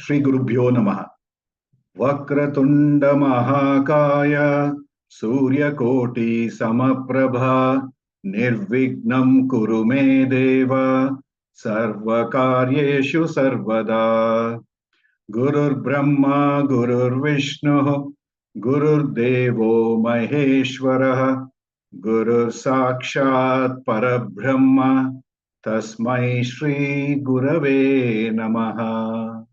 Shri Gurubhyo Namaha. Vakratunda Mahakaya Surya Koti Samaprabha Nirvignam Kuru Me Deva Sarva Karyeshu Sarvada. Gurur Brahma Gurur Vishnu Gurur Devo Maheshwara Gurur Sakshat Parabrahma Tasmai Shri Gurave Namaha.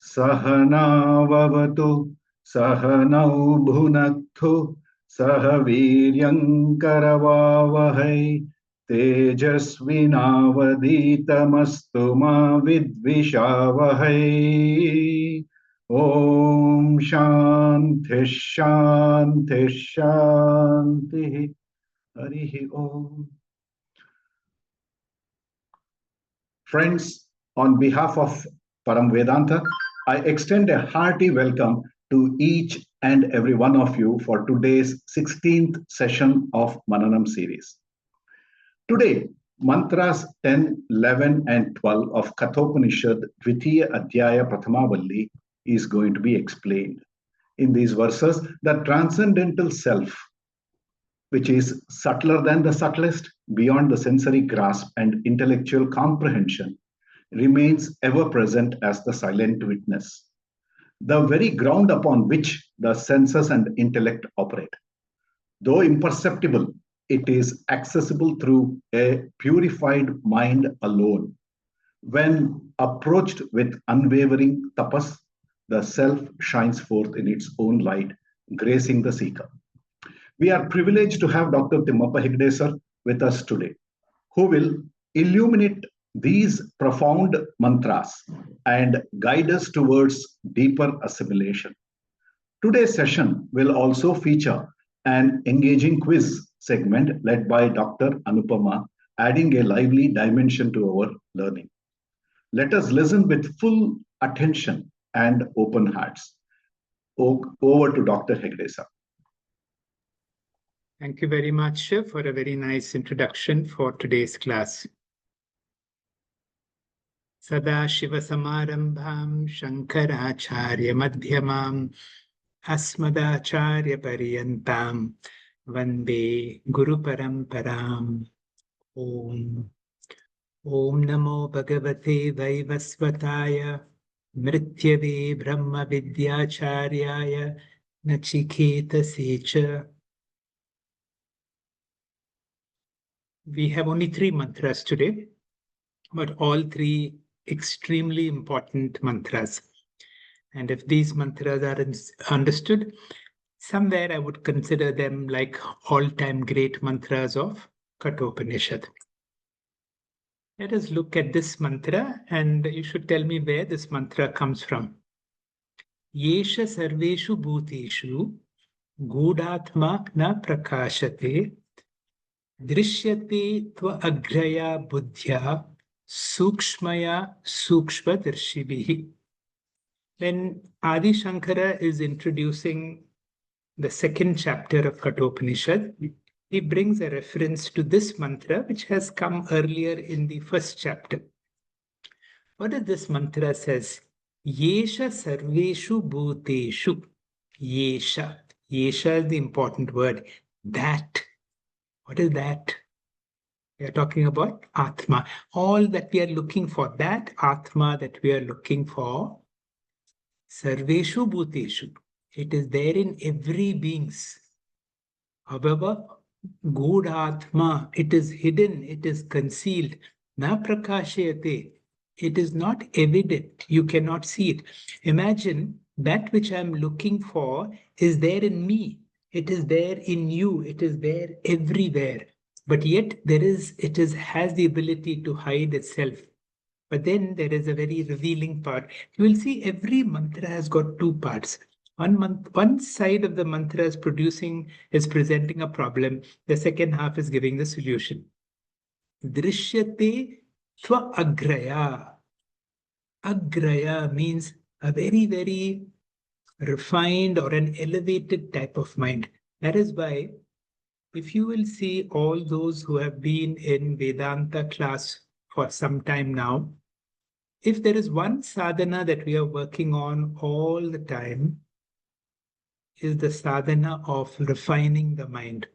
Sahana Vavatu Sahanau Bhunaktu Sahaviryam Karavavahai Tejasvinavaditamastu ma vidvishavahai. Om Shanti Shanti Shanti. Harihi Om. Friends, on behalf of Param Vedanta, I extend a hearty welcome to each and every one of you for today's 16th session of Mananam series. Today, mantras 10, 11, and 12 of Kathopanishad, Dvitiya Adhyaya Prathamavalli is going to be explained. In these verses, the transcendental self, which is subtler than the subtlest, beyond the sensory grasp and intellectual comprehension, remains ever present as the silent witness, the very ground upon which the senses and intellect operate. Though imperceptible, it is accessible through a purified mind alone. When approached with unwavering tapas, the self shines forth in its own light, gracing the seeker. We are privileged to have Dr. Thimappa Hegde Sir with us today, who will illuminate these profound mantras and guide us towards deeper assimilation. Today's session will also feature an engaging quiz segment led by Dr. Anupama, adding a lively dimension to our learning. Let us listen with full attention and open hearts. Over to Dr. Hegde Sir. Thank you very much for a very nice introduction for today's class. Sada Shiva Samarambham Shankaracharya Madhyamam Asmadacharya Pariyantam Vande Guru Paramparam. Om Namo Bhagavate Vaivasvataya Mrityave Brahma Vidyacharya Nachiketa Secha. We have only 3 mantras today, but all 3 extremely important mantras. And if these mantras are understood, somewhere I would consider them like all-time great mantras of Kathopanishad. Let us look at this mantra, and you should tell me where this mantra comes from. Yesha sarveshu bhuteshu gudhatma na prakashate Drishyate tva agraya buddhya sukshmaya sukshma darshibihi. When Adi Shankara is introducing the 2nd chapter of Kathopanishad, he brings a reference to this mantra which has come earlier in the 1st chapter. What does this mantra says? Yesha sarveshu bhuteshu. Yesha. Yesha is the important word. That. What is that? We are talking about Atma. All that we are looking for, that Atma that we are looking for, Sarveshu Bhuteshu. It is there in every beings. However, good Atma, it is hidden, it is concealed. Na prakashayate. It is not evident. You cannot see it. Imagine that which I am looking for is there in me. It is there in you. It is there everywhere. But yet it has the ability to hide itself. But then there is a very revealing part. You will see every mantra has got 2 parts. One side of the mantra is presenting a problem. The second half is giving the solution. Drishyate tva agraya. Agraya means a very, very refined or an elevated type of mind. That is why if you will see all those who have been in Vedanta class for some time now, if there is one sadhana that we are working on all the time, is the sadhana of refining the mind.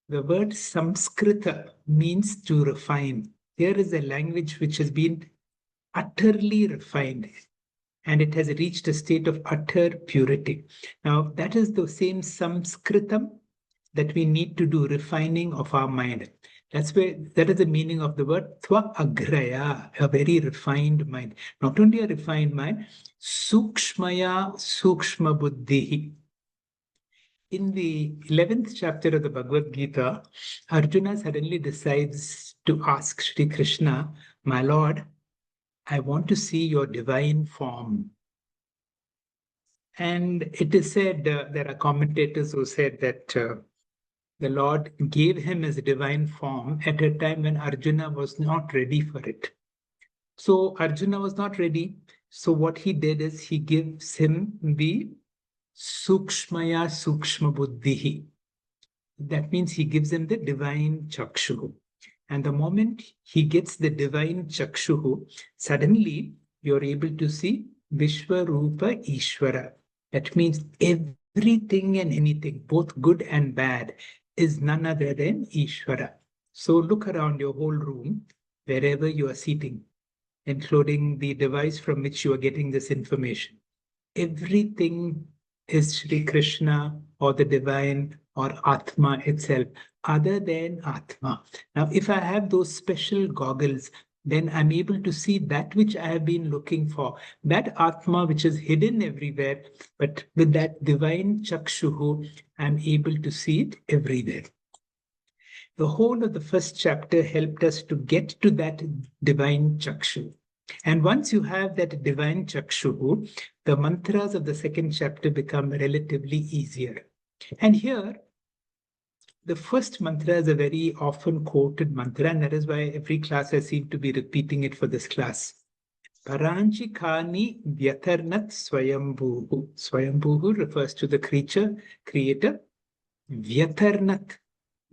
The word Samskrita means to refine. Here is a language which has been utterly refined, and it has reached a state of utter purity. Now, that is the same Samskritam that we need to do, refining of our mind. That is the meaning of the word Tva Agraya, a very refined mind. Not only a refined mind, Sukshmaya Sukshma Buddhihi. In the 11th chapter of the Bhagavad Gita, Arjuna suddenly decides to ask Sri Krishna, "My Lord, I want to see your divine form." And it is said, there are commentators who said that the Lord gave him his divine form at a time when Arjuna was not ready for it. So Arjuna was not ready. So what he did is he gives him the Sukshmaya Sukshma Buddhihi. That means he gives him the divine Chakshu. And the moment he gets the divine Chakshu, suddenly you're able to see Vishwarupa Ishvara. That means everything and anything, both good and bad, is none other than Ishvara. So look around your whole room, wherever you are sitting, including the device from which you are getting this information. Everything is Sri Krishna or the divine or Atma itself, other than Atma. Now, if I have those special goggles, then I'm able to see that which I have been looking for, that Atma which is hidden everywhere, but with that divine Chakshuhu, I'm able to see it everywhere. The whole of the first chapter helped us to get to that divine Chakshu. And once you have that divine Chakshu, the mantras of the second chapter become relatively easier. And here, the first mantra is a very often quoted mantra, and that is why every class I seem to be repeating it for this class. Paranchi Kani Vyatarnat Swayambhuhu. Swayambhuhu refers to the creator. Vyatarnat.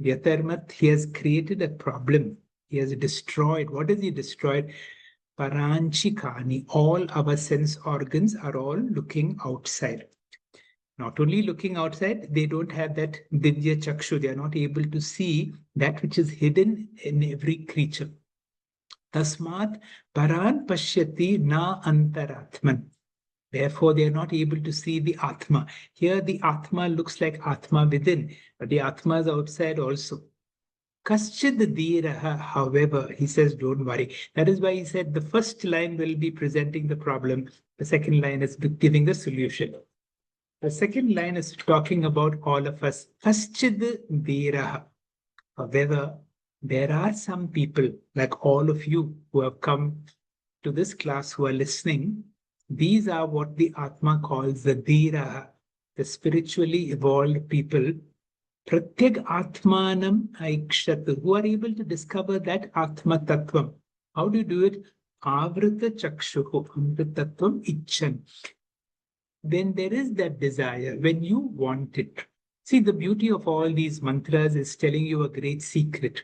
Vyatarnat, he has created a problem. He has destroyed. What has he destroyed? Paranchikani, all our sense organs are all looking outside. Not only looking outside, they don't have that Divya Chakshu. They are not able to see that which is hidden in every creature. Tasmat Paran Pashyati Na Antaratman. Therefore, they are not able to see the Atma. Here, the Atma looks like Atma within, but the Atma is outside also. Kaschid Diraha, however, he says, don't worry. That is why he said the first line will be presenting the problem. The second line is giving the solution. The second line is talking about all of us. Kaschid Diraha. However, there are some people, like all of you who have come to this class, who are listening. These are what the Atma calls the Dhiraha, the spiritually evolved people. Pratyag Atmanam Aikshat, who are able to discover that Atma Tattvam. How do you do it? Avrita Chakshuhu, Amrita Tattvam Icchan. When there is that desire, when you want it. See, the beauty of all these mantras is telling you a great secret.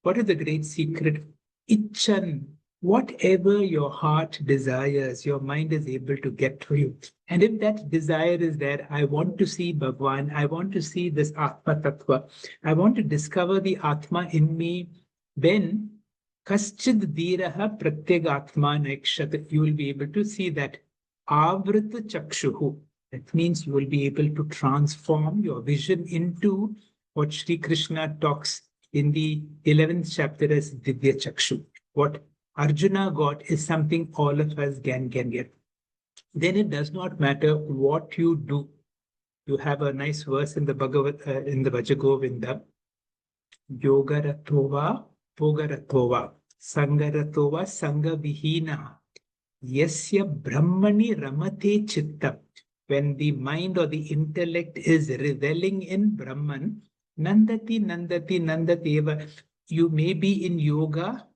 What is the great secret? Icchan. Whatever your heart desires, your mind is able to get to you. And if that desire is there, I want to see Bhagwan, I want to see this Atma Tattva, I want to discover the Atma in me, then Kaschid Dhiraha Pratyag Atma Naikshat, you will be able to see that Avrita Chakshuhu. That means you will be able to transform your vision into what Sri Krishna talks in the 11th chapter as Divya Chakshu. What Arjuna got is something all of us can get. Then it does not matter what you do. You have a nice verse in the Bhajagovinda. Yogaratova, Pogaratova, Sangaratova, Sangavihina, Yasya Brahmani Ramate Chitta. When the mind or the intellect is reveling in Brahman, Nandati, Nandati, Nandateva. You may be in yoga,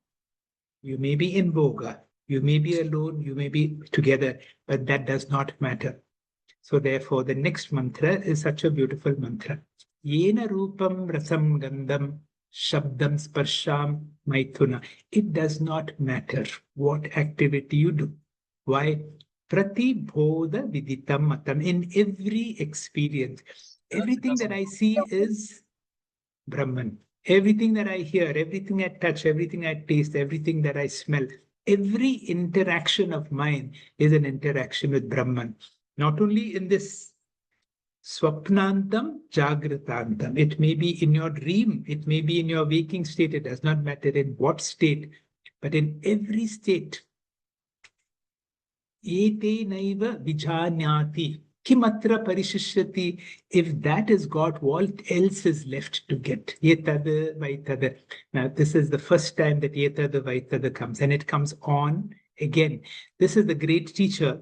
you may be in boga, you may be alone, you may be together, but that does not matter. So therefore, the next mantra is such a beautiful mantra. Yena rupam rasam gandham Shabdam, Sparsham, Maithuna. It does not matter what activity you do. Why? Pratibodha viditam matam. In every experience, everything that I see is Brahman. Everything that I hear, everything I touch, everything I taste, everything that I smell, every interaction of mine is an interaction with Brahman. Not only in this Swapnantam, Jagratantam. It may be in your dream, it may be in your waking state, it does not matter in what state, but in every state. Ete naiva vijanyati. Kimatra parishishyati. If that is God, what else is left to get? Yetada vaitada. Now, this is the first time that yetada vaitada comes, and it comes on again. This is the great teacher,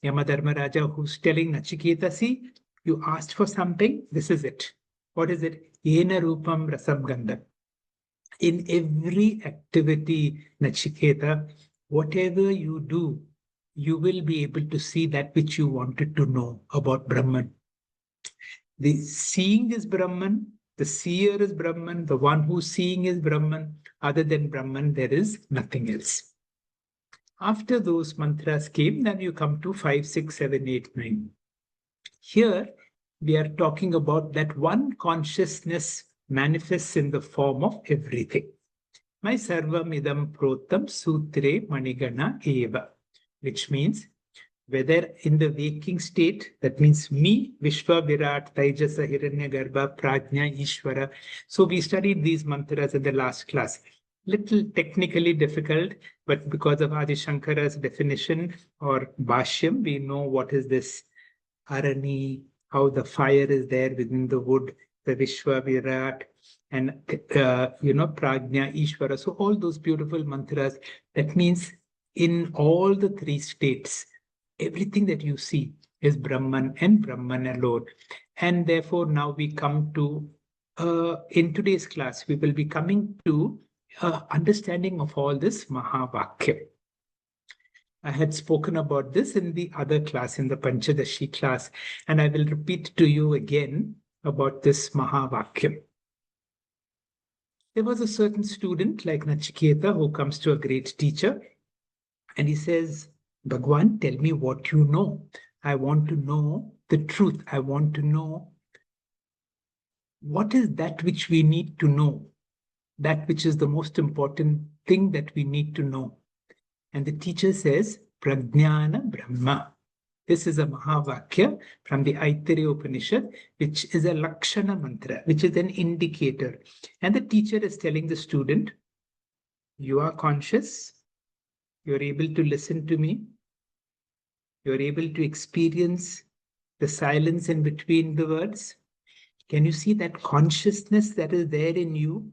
Yamadharmaraja, who's telling Nachiketa, see, you asked for something, this is it. What is it? Yena rupam rasam gandham. In every activity, Nachiketa, whatever you do, you will be able to see that which you wanted to know about Brahman. The seeing is Brahman, the seer is Brahman, the one who's seeing is Brahman. Other than Brahman, there is nothing else. After those mantras came, then you come to 5, 6, 7, 8, 9. Here, we are talking about that one consciousness manifests in the form of everything. My sarvam idam protam sutre manigana eva, which means whether in the waking state, that means me, Vishwa, Virat, Taijasa, Hiranyagarbha, Prajna, Ishvara. So we studied these mantras in the last class. Little technically difficult, but because of Adi Shankara's definition or Bhashyam, we know what is this Arani, how the fire is there within the wood, the Vishwa, Virat, and Prajna, Ishvara. So all those beautiful mantras, that means in all the three states, everything that you see is Brahman and Brahman alone. And therefore, now we come to, in today's class, we will be coming to understanding of all this Mahavakya. I had spoken about this in the other class, in the Panchadashi class, and I will repeat to you again about this Mahavakya. There was a certain student like Nachiketa who comes to a great teacher and he says, Bhagwan, tell me what you know. I want to know the truth. I want to know what is that which we need to know, that which is the most important thing that we need to know. And the teacher says, Prajnana Brahma. This is a Mahavakya from the Aitareya Upanishad, which is a Lakshana mantra, which is an indicator. And the teacher is telling the student, you are conscious, you're able to listen to me, you're able to experience the silence in between the words. Can you see that consciousness that is there in you?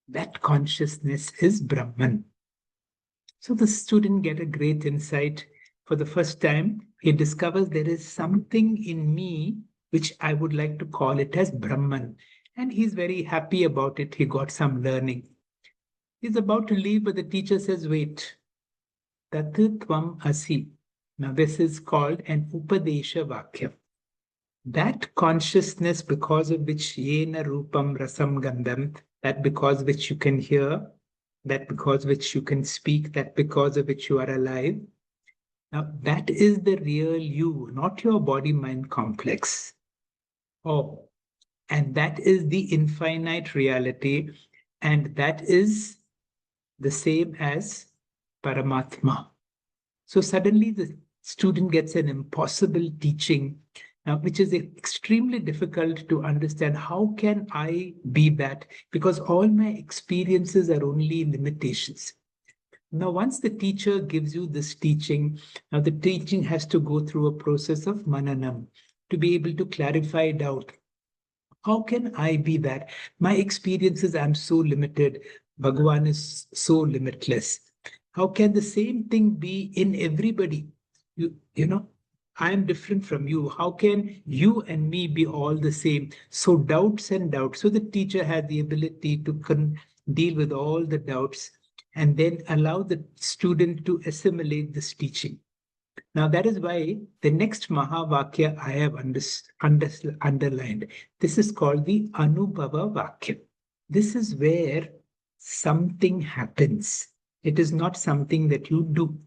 That consciousness is Brahman. So the student gets a great insight. For the first time, he discovers there is something in me which I would like to call it as Brahman. And he's very happy about it. He got some learning. He's about to leave, but the teacher says, wait. Tat tvam asi. Now this is called an Upadesha Vakya. That consciousness because of which yena rupam rasam gandham, that because which you can hear, that because which you can speak, that because of which you are alive. Now, that is the real you, not your body-mind complex. Oh, and that is the infinite reality, and that is the same as Paramatma. So suddenly the student gets an impossible teaching, which is extremely difficult to understand. How can I be that? Because all my experiences are only limitations. Now, once the teacher gives you this teaching, now the teaching has to go through a process of Mananam to be able to clarify doubt. How can I be that? My experiences, I'm so limited. Bhagavan is so limitless. How can the same thing be in everybody? You know, I am different from you. How can you and me be all the same? So doubts and doubts. So the teacher had the ability to deal with all the doubts and then allow the student to assimilate this teaching. Now, that is why the next Mahavakya I have underlined. This is called the Anubhava Vakya. This is where something happens. It is not something that you do.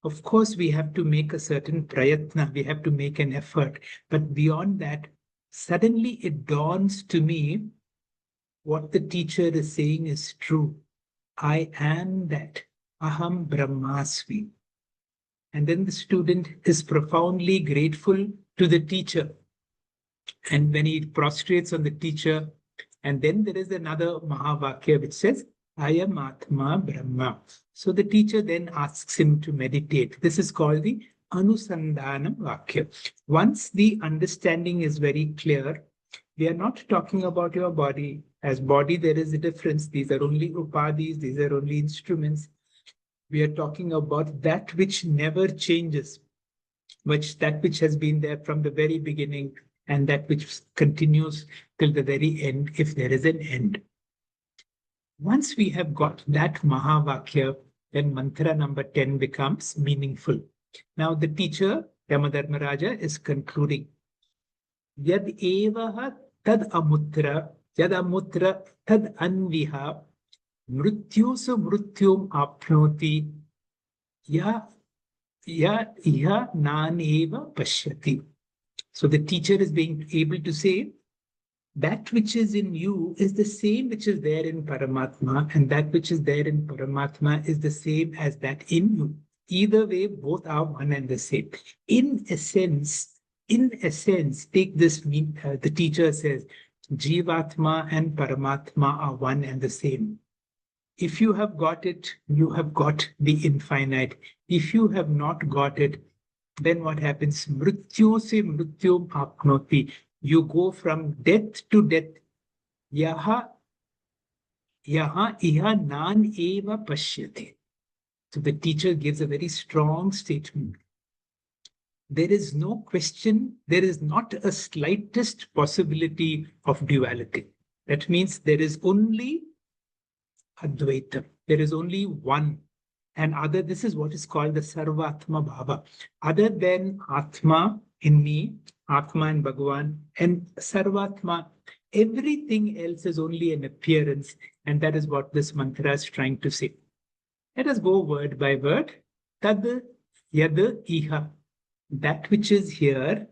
Of course, we have to make a certain prayatna, we have to make an effort. But beyond that, suddenly it dawns to me what the teacher is saying is true. I am that. Aham Brahmasmi. And then the student is profoundly grateful to the teacher. And when he prostrates on the teacher, and then there is another Mahavakya which says, I am Atma Brahma. So the teacher then asks him to meditate. This is called the Anusandhanam Vakya. Once the understanding is very clear, we are not talking about your body. As body, there is a difference. These are only upadhis, these are only instruments. We are talking about that which never changes, that which has been there from the very beginning, and that which continues till the very end, if there is an end. Once we have got that Mahavakya, then mantra number 10 becomes meaningful. Now the teacher, Yamadharmaraja, is concluding. Yad evaha tad amutra, yad amutra tad anviha, mrityosu mrityum apnoti, ya nan eva pashyati. So the teacher is being able to say, that which is in you is the same which is there in Paramatma, and that which is there in Paramatma is the same as that in you. Either way, both are one and the same. In essence, take this, the teacher says, Jivatma and Paramatma are one and the same. If you have got it, you have got the infinite. If you have not got it, then what happens? Mrityu se mrityum apnoti. You go from death to death. Yaha iha nan eva pashyate. So the teacher gives a very strong statement. There is no question, there is not a slightest possibility of duality. That means there is only Advaita. There is only one. And this is what is called the Sarvatma Bhava. Other than Atma in me, Atma and Bhagavan, and Sarvatma, everything else is only an appearance. And that is what this mantra is trying to say. Let us go word by word. Tad yad iha. That which is here,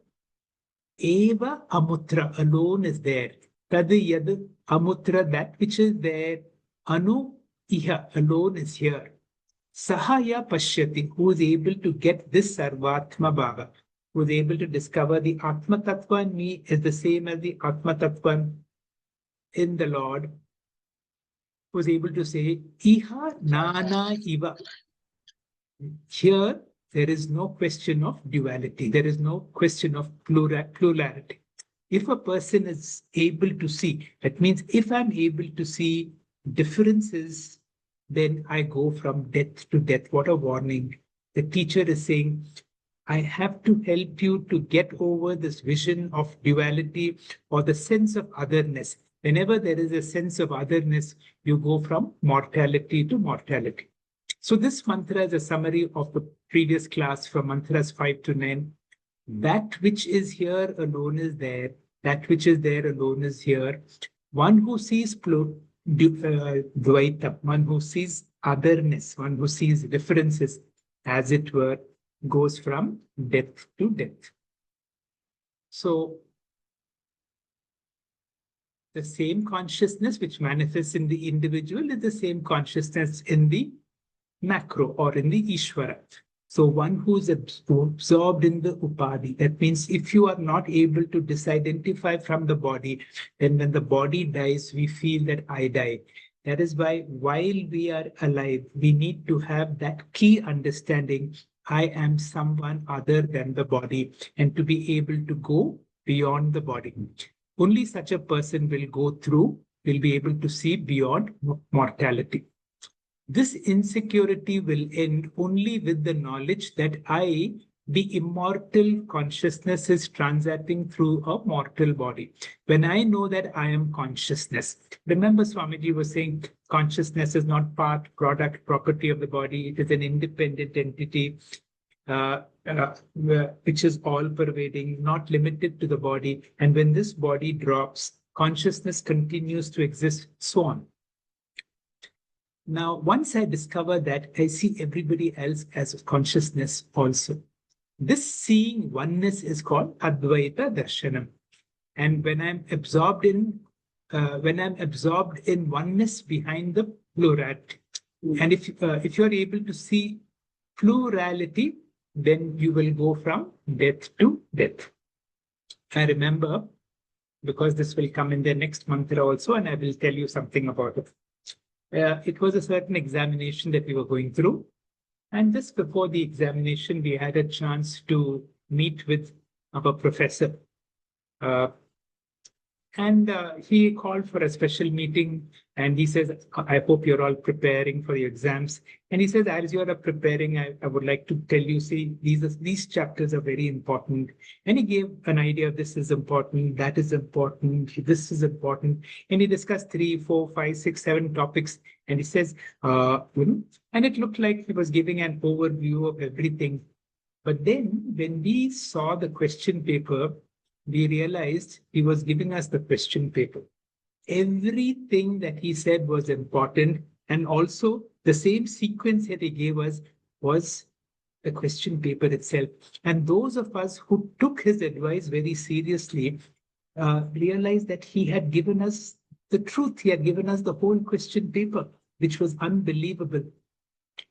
eva amutra, alone is there. Tad yad amutra, that which is there, anu iha, alone is here. Sahaya pashyati, who is able to get this Sarvatma Bhava, who is able to discover the Atma Tattva in me is the same as the Atma Tattva in the Lord, who is able to say, Iha Nana Iva. Here, there is no question of duality. There is no question of plurality. If a person is able to see, that means if I'm able to see differences, then I go from death to death. What a warning. The teacher is saying, I have to help you to get over this vision of duality or the sense of otherness. Whenever there is a sense of otherness, you go from mortality to mortality. So this mantra is a summary of the previous class from mantras 5 to 9. That which is here alone is there. That which is there alone is here. One who sees Dvaita, one who sees otherness, one who sees differences, as it were, goes from death to death. So the same consciousness which manifests in the individual is the same consciousness in the macro or in the Ishvara. So one who's absorbed in the upadhi, that means if you are not able to disidentify from the body, then when the body dies, we feel that I die. That is why while we are alive, we need to have that key understanding, I am someone other than the body, and to be able to go beyond the body. Only such a person will be able to see beyond mortality. This insecurity will end only with the knowledge that the immortal consciousness, is transacting through a mortal body. When I know that I am consciousness, remember Swamiji was saying consciousness is not part, product, property of the body. It is an independent entity, which is all pervading, not limited to the body. And when this body drops, consciousness continues to exist, so on. Now, once I discover that, I see everybody else as consciousness also. This seeing oneness is called Advaita Darshanam. And when I'm absorbed in oneness behind the plurality, and if you're able to see plurality, then you will go from death to death. I remember, because this will come in the next mantra also, and I will tell you something about it. It was a certain examination that we were going through. And just before the examination, we had a chance to meet with our professor. And he called for a special meeting, and he says, I hope you're all preparing for your exams. And he says, as you are preparing, I would like to tell you, see, these chapters are very important. And he gave an idea of this is important, that is important, this is important. And he discussed 3, 4, 5, 6, 7 topics. And he says, and it looked like he was giving an overview of everything. But then when we saw the question paper, we realized he was giving us the question paper. Everything that he said was important, and also the same sequence that he gave us was the question paper itself. And those of us who took his advice very seriously realized that he had given us the truth. He had given us the whole question paper, which was unbelievable.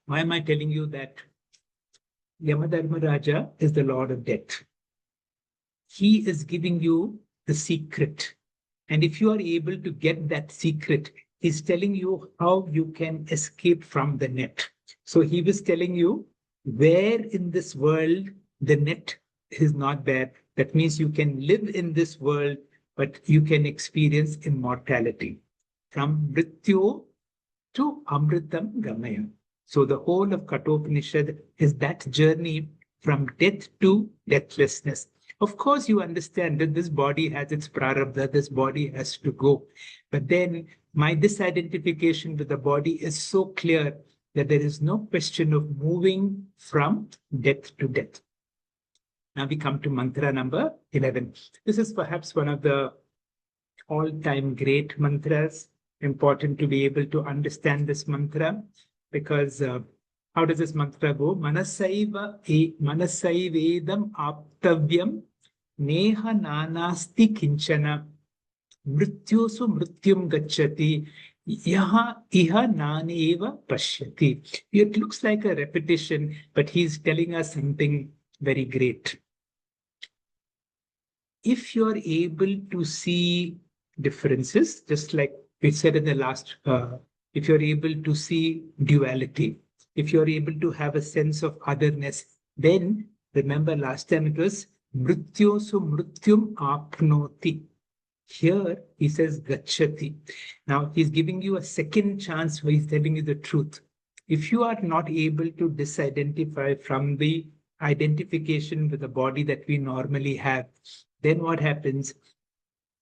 Why am I telling you that? Yamadharmaraja is the Lord of Death. He is giving you the secret. And if you are able to get that secret, he's telling you how you can escape from the net. So he was telling you where in this world the net is not there. That means you can live in this world, but you can experience immortality. From Mrityo to Amritam Gamaya. So the whole of Kathopanishad is that journey from death to deathlessness. Of course, you understand that this body has its prarabdha, this body has to go. But then my disidentification with the body is so clear that there is no question of moving from death to death. Now we come to mantra number 11. This is perhaps one of the all-time great mantras. Important to be able to understand this mantra, because how does this mantra go? Manasaivedam aptavyam neha nanasti kinchana mrityosu mrityum gacchati yaha iha naneva pashyati. It looks like a repetition, but he's telling us something very great. If you're able to see differences, just like we said in the last, if you're able to see duality, if you're able to have a sense of otherness, then remember last time it was mrityosu mrityum apnoti. Here he says gacchati. Now he's giving you a second chance where he's telling you the truth. If you are not able to disidentify from the identification with the body that we normally have, then what happens?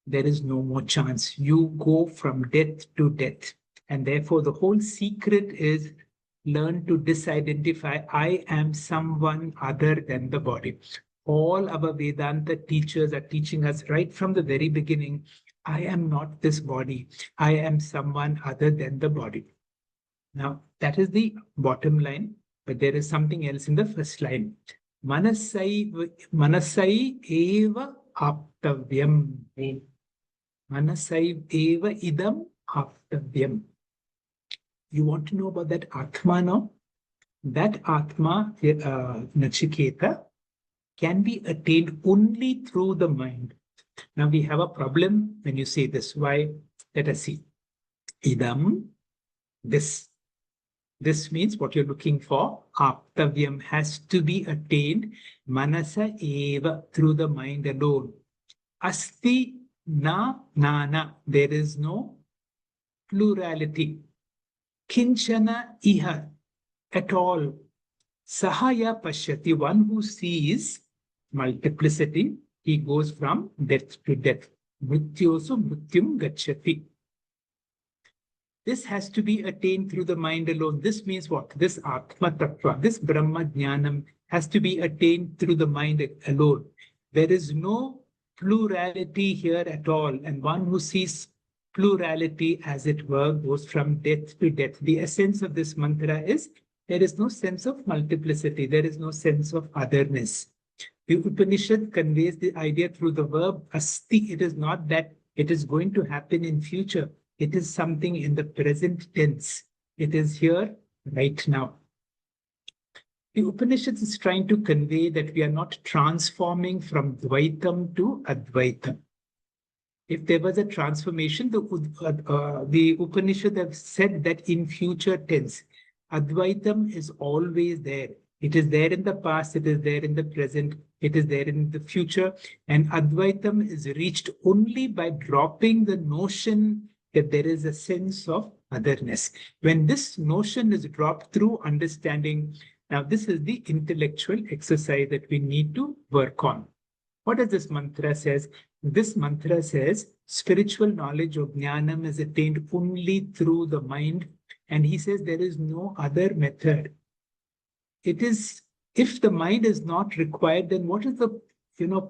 There is no more chance. You go from death to death. And therefore, the whole secret is learn to disidentify. I am someone other than the body. All our Vedanta teachers are teaching us right from the very beginning, I am not this body. I am someone other than the body. Now, that is the bottom line, but there is something else in the first line. Manasai eva aptavyam. Manasai eva idam aptavyam. You want to know about that Atma now? That Atma, Nachiketa, can be attained only through the mind. Now we have a problem when you say this. Why? Let us see. Idam, this. This means what you're looking for. Aptavyam has to be attained. Manasa eva, through the mind alone. Asti na nana. There is no plurality. Kinchana iha, at all. Sahaya pashyati, one who sees multiplicity, he goes from death to death. Mrityosu mrityum gacchati. This has to be attained through the mind alone. This means what? This Atma Tattva, this Brahma Jnanam has to be attained through the mind alone. There is no plurality here at all. And one who sees plurality, as it were, goes from death to death. The essence of this mantra is there is no sense of multiplicity, there is no sense of otherness. The Upanishad conveys the idea through the verb asti. It is not that it is going to happen in future. It is something in the present tense. It is here right now. The Upanishads is trying to convey that we are not transforming from Dvaitam to Advaitam. If there was a transformation, the Upanishad have said that in future tense, Advaitam is always there. It is there in the past, it is there in the present, it is there in the future. And Advaitam is reached only by dropping the notion that there is a sense of otherness. When this notion is dropped through understanding, now this is the intellectual exercise that we need to work on. What does this mantra says? This mantra says spiritual knowledge of jnanam is attained only through the mind. And he says there is no other method. It is, if the mind is not required, then what is the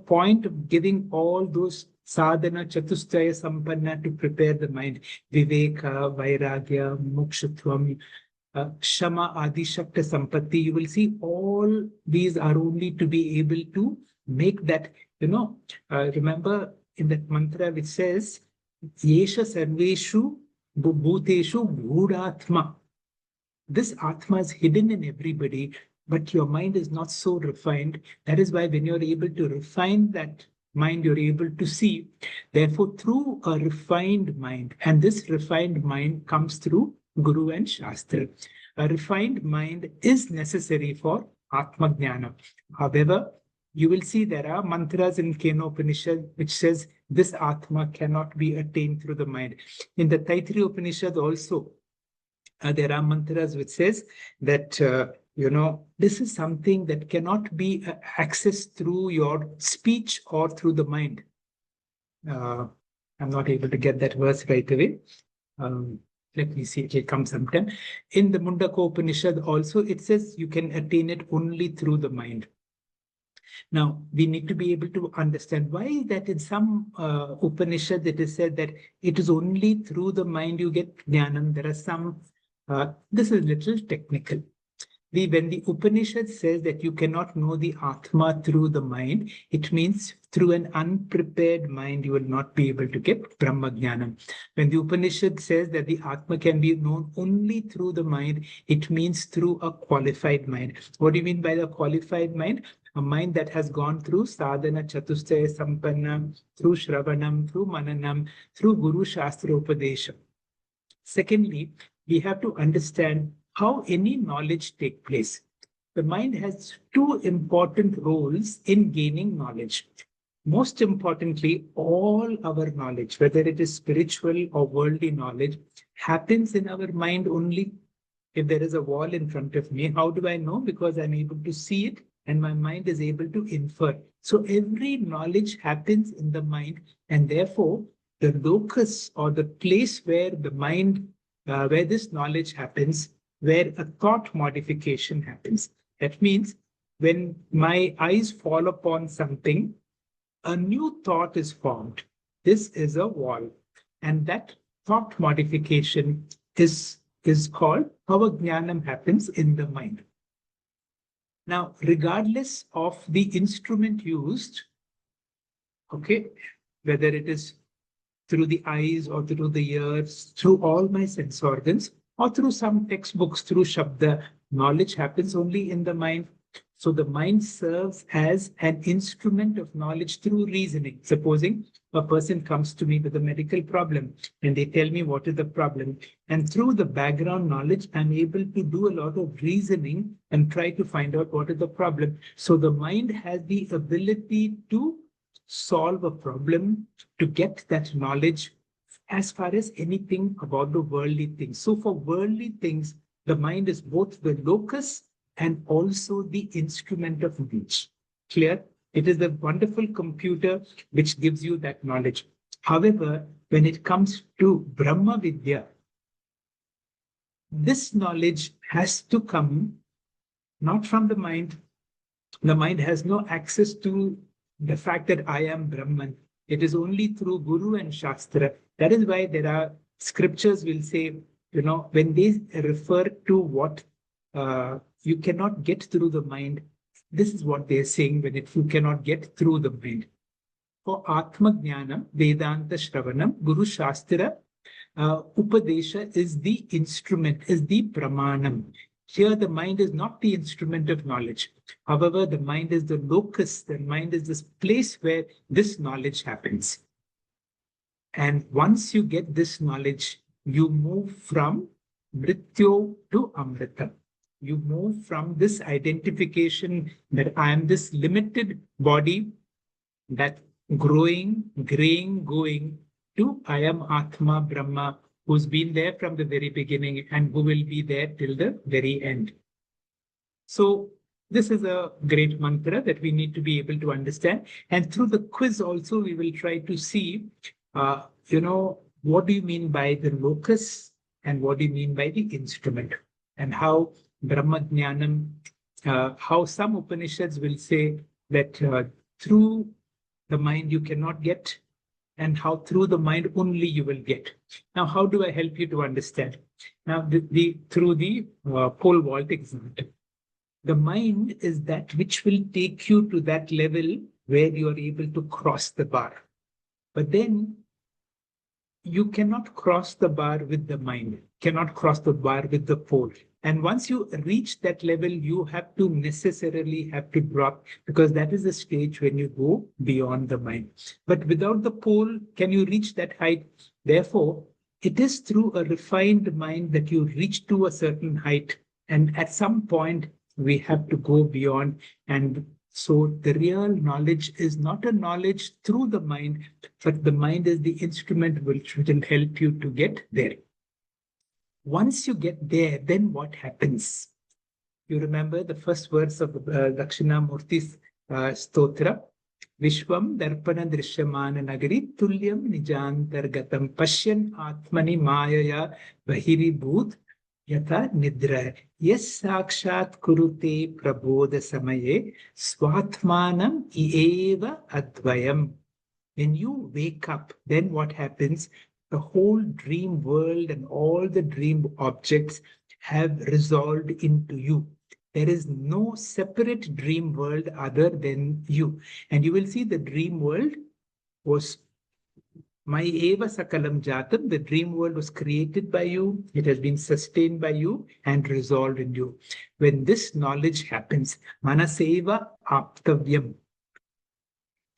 point of giving all those sadhana chatustaya sampanna to prepare the mind? Viveka, vairagya, mokshutvam, shama, adi, shakta, sampatti. You will see all these are only to be able to make that, remember in that mantra which says, Yesha sarveshu bhuteshu bhudatma. This Atma is hidden in everybody, but your mind is not so refined. That is why when you're able to refine that mind, you're able to see. Therefore, through a refined mind, and this refined mind comes through Guru and Shastra. A refined mind is necessary for Atma Jnana. However, you will see there are mantras in Kenopanishad which says this Atma cannot be attained through the mind. In the Taittiriya Upanishad also, there are mantras which says that, this is something that cannot be accessed through your speech or through the mind. I'm not able to get that verse right away. Let me see, it will come sometime. In the Mundaka Upanishad also, it says you can attain it only through the mind. Now, we need to be able to understand why that in some Upanishad it is said that it is only through the mind you get jnanam. There are some, this is little technical. When the Upanishad says that you cannot know the Atma through the mind, it means through an unprepared mind, you will not be able to get Brahma Jnanam. When the Upanishad says that the Atma can be known only through the mind, it means through a qualified mind. What do you mean by the qualified mind? A mind that has gone through sadhana, chatustaya, sampanna, through shravanam, through mananam, through Guru Shastra Upadesha. Secondly, we have to understand how any knowledge take place. The mind has two important roles in gaining knowledge. Most importantly, all our knowledge, whether it is spiritual or worldly knowledge, happens in our mind only. If there is a wall in front of me, how do I know? Because I'm able to see it and my mind is able to infer. So every knowledge happens in the mind, and therefore the locus or the place where the mind, where this knowledge happens, where a thought modification happens. That means when my eyes fall upon something, a new thought is formed. This is a wall. And that thought modification is called how jnanam happens in the mind. Now, regardless of the instrument used, okay, whether it is through the eyes or through the ears, through all my sense organs, or through some textbooks, through Shabda, knowledge happens only in the mind. So the mind serves as an instrument of knowledge through reasoning. Supposing a person comes to me with a medical problem and they tell me what is the problem. And through the background knowledge, I'm able to do a lot of reasoning and try to find out what is the problem. So the mind has the ability to solve a problem, to get that knowledge as far as anything about the worldly things. So for worldly things, the mind is both the locus and also the instrument of knowledge. Clear? It is the wonderful computer which gives you that knowledge. However, when it comes to Brahma Vidya, this knowledge has to come not from the mind. The mind has no access to the fact that I am Brahman. It is only through Guru and Shastra. That is why there are scriptures will say, when they refer to what you cannot get through the mind, this is what they are saying when you cannot get through the mind. For Atma Jnanam, Vedanta Shravanam, Guru Shastra, Upadesha is the instrument, is the Pramanam. Here, the mind is not the instrument of knowledge. However, the mind is the locus, the mind is this place where this knowledge happens. And once you get this knowledge, you move from Mrityo to Amrita. You move from this identification that I am this limited body that growing, graying, going to I am Atma Brahma, who's been there from the very beginning and who will be there till the very end. So this is a great mantra that we need to be able to understand. And through the quiz also, we will try to see, what do you mean by the locus and what do you mean by the instrument, and how Brahma Jnanam, how some Upanishads will say that through the mind you cannot get, and how through the mind only you will get. Now, how do I help you to understand? Now, through the pole vault example, the mind is that which will take you to that level where you are able to cross the bar. But then you cannot cross the bar with the mind, cannot cross the bar with the pole. And once you reach that level, you have to necessarily have to drop, because that is the stage when you go beyond the mind. But without the pole, can you reach that height? Therefore, it is through a refined mind that you reach to a certain height. And at some point, we have to go beyond. And so the real knowledge is not a knowledge through the mind, but the mind is the instrument which will help you to get there. Once you get there, then what happens? You remember the first words of Dakshinamurti's stotra. Vishwam darpana drishyamana nagari tulyam nijantargatam pashyan atmani mayaya vahiri bhut yata nidra yes sakshat kurute prabodha samaye swatmanam ieva advayam. When you wake up, then what happens? The whole dream world and all the dream objects have resolved into you. There is no separate dream world other than you. And you will see the dream world was my eva sakalam jatam. The dream world was created by you. It has been sustained by you and resolved in you. When this knowledge happens, manaseva aptavyam.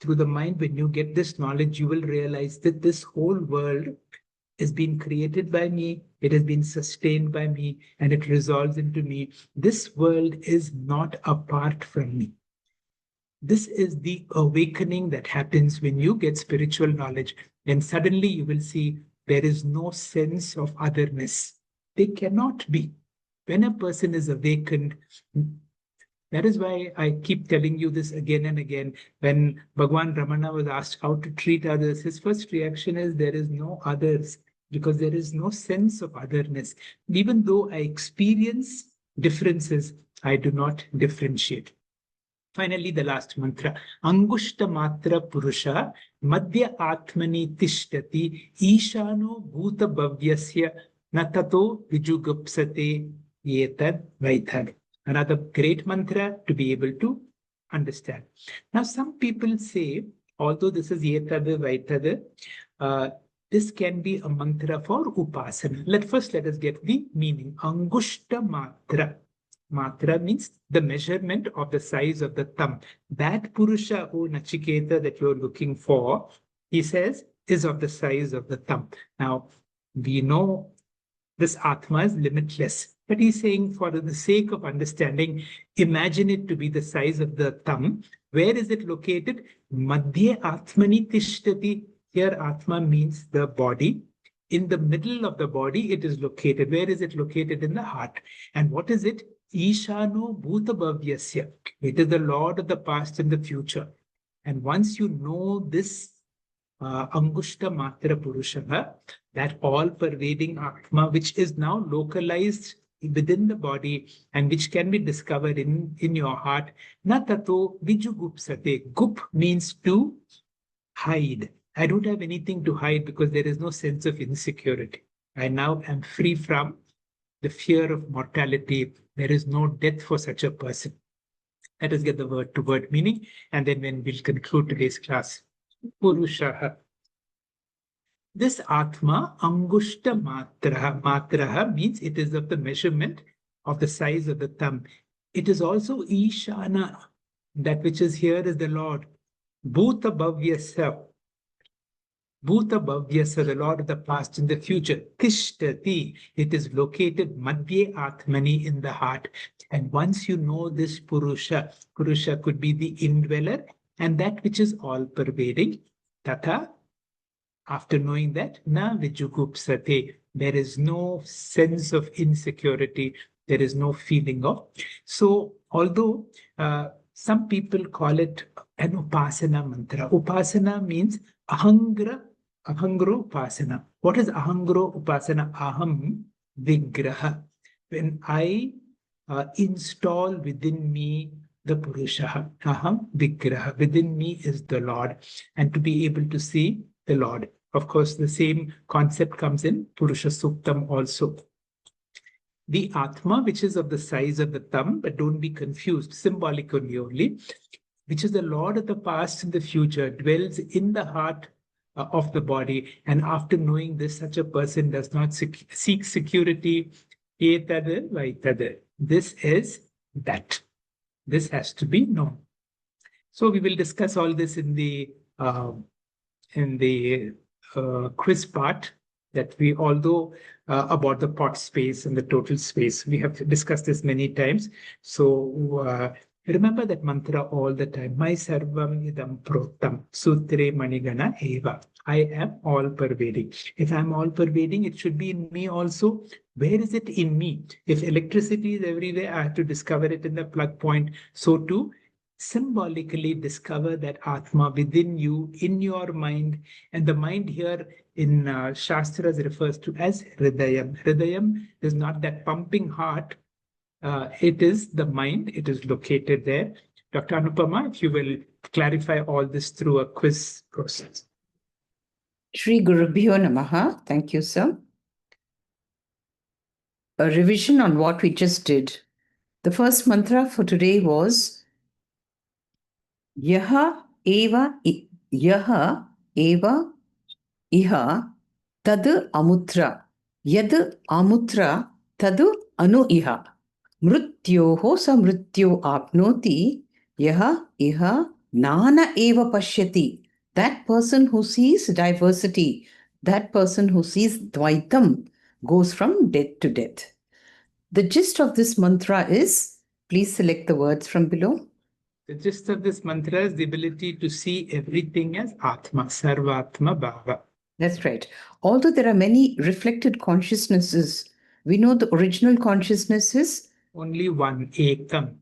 Through the mind, when you get this knowledge, you will realize that this whole world has been created by me, it has been sustained by me, and it resolves into me. This world is not apart from me. This is the awakening that happens when you get spiritual knowledge. And suddenly you will see there is no sense of otherness. They cannot be. When a person is awakened, that is why I keep telling you this again and again. When Bhagwan Ramana was asked how to treat others, his first reaction is there is no others, because there is no sense of otherness. Even though I experience differences, I do not differentiate. Finally, the last mantra. Angushta matra purusha madhya atmani tishtati ishano bhuta bhavyasya natato vijugupsate yetad vaithad. Another great mantra to be able to understand. Now, some people say, although this is yetad vaithad, this can be a mantra for upasana. Let us get the meaning. Angushta matra. Matra means the measurement of the size of the thumb. That Purusha, O Nachiketa, that you're looking for, he says, is of the size of the thumb. Now, we know this Atma is limitless. But he's saying, for the sake of understanding, imagine it to be the size of the thumb. Where is it located? Madhya Atmani Tishtati. Here, Atma means the body. In the middle of the body, it is located. Where is it located? In the heart. And what is it? Ishano Bhuta Bhavyasya. It is the Lord of the past and the future. And once you know this Angushta Matra Purusha, that all-pervading Atma, which is now localized within the body and which can be discovered in your heart. Na tato vijugupsate. Gup means to hide. I don't have anything to hide because there is no sense of insecurity. I now am free from the fear of mortality. There is no death for such a person. Let us get the word to word meaning, and then when we'll conclude today's class. Purushaha. This Atma, Angushta Matraha. Matraha means it is of the measurement of the size of the thumb. It is also Ishana. That which is here is the Lord. Bhuta Bhavyasa. Bhuta Bhavyasa, the Lord of the past and the future. Tishtati, it is located Madhye Atmani, in the heart. And once you know this Purusha, Purusha could be the indweller and that which is all-pervading. Tata, after knowing that, na vijugupsate, there is no sense of insecurity, there is no feeling of. So, although some people call it an upasana mantra. Upasana means ahangro upasana. What is ahangro upasana? Aham vigraha. When I install within me the Purusha, aham vigraha. Within me is the Lord, and to be able to see the Lord. Of course, the same concept comes in Purusha Suktam also. The Atma, which is of the size of the thumb, but don't be confused, symbolically only, which is the Lord of the past and the future, dwells in the heart of the body. And after knowing this, such a person does not seek security. Etad vaitad. This is that. This has to be known. So we will discuss all this in the quiz part, that we, although about the pot space and the total space, we have discussed this many times. So remember that mantra all the time. My sarvam idam protam sutre manigana eva. I am all pervading. If I'm all pervading, it should be in me also. Where is it in me? If electricity is everywhere, I have to discover it in the plug point. So too, symbolically discover that Atma within you, in your mind. And the mind here in Shastras refers to as Hridayam. Hridayam is not that pumping heart. It is the mind. It is located there. Dr. Anupama, if you will clarify all this through a quiz process. Shri Gurubhyo Namaha. Thank you, sir. A revision on what we just did. The first mantra for today was Yaha eva iha tad amutra. Yad amutra tad anu iha. Mrityoho samrityo apnoti. Yaha iha nana eva pashyati. That person who sees diversity, that person who sees Dvaitam, goes from death to death. The gist of this mantra is, please select the words from below. The gist of this mantra is the ability to see everything as Atma, Sarvatma Bhava. That's right. Although there are many reflected consciousnesses, we know the original consciousness is only one, Ekam.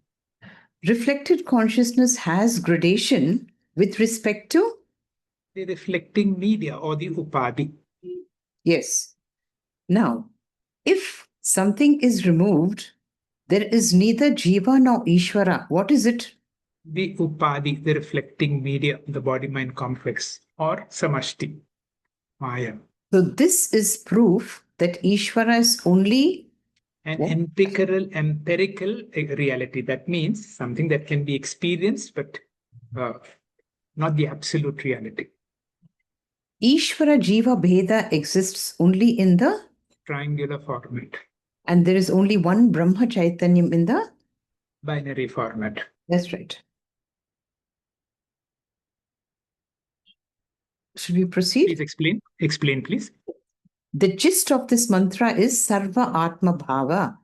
Reflected consciousness has gradation with respect to the reflecting media or the Upadhi. Yes. Now, if something is removed, there is neither Jiva nor Ishvara. What is it? The Upadhi, the reflecting media of the body-mind complex, or Samashti, Maya. So this is proof that Ishvara is only an empirical reality. That means something that can be experienced, but not the absolute reality. Ishvara Jiva Bheda exists only in the triangular format. And there is only one Brahma Chaitanyam in the binary format. That's right. Should we proceed? Please explain. Explain, please. The gist of this mantra is Sarva Atma Bhava.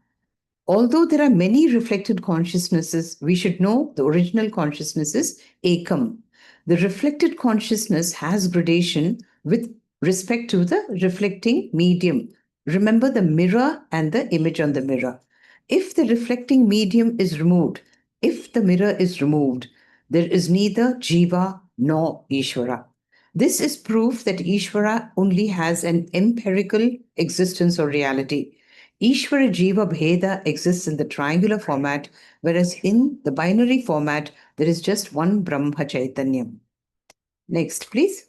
Although there are many reflected consciousnesses, we should know the original consciousness is Ekam. The reflected consciousness has gradation with respect to the reflecting medium. Remember the mirror and the image on the mirror. If the reflecting medium is removed, if the mirror is removed, there is neither Jiva nor Ishvara. This is proof that Ishvara only has an empirical existence or reality. Ishvara Jiva Bheda exists in the triangular format, whereas in the binary format, there is just one Brahma Chaitanyam. Next, please.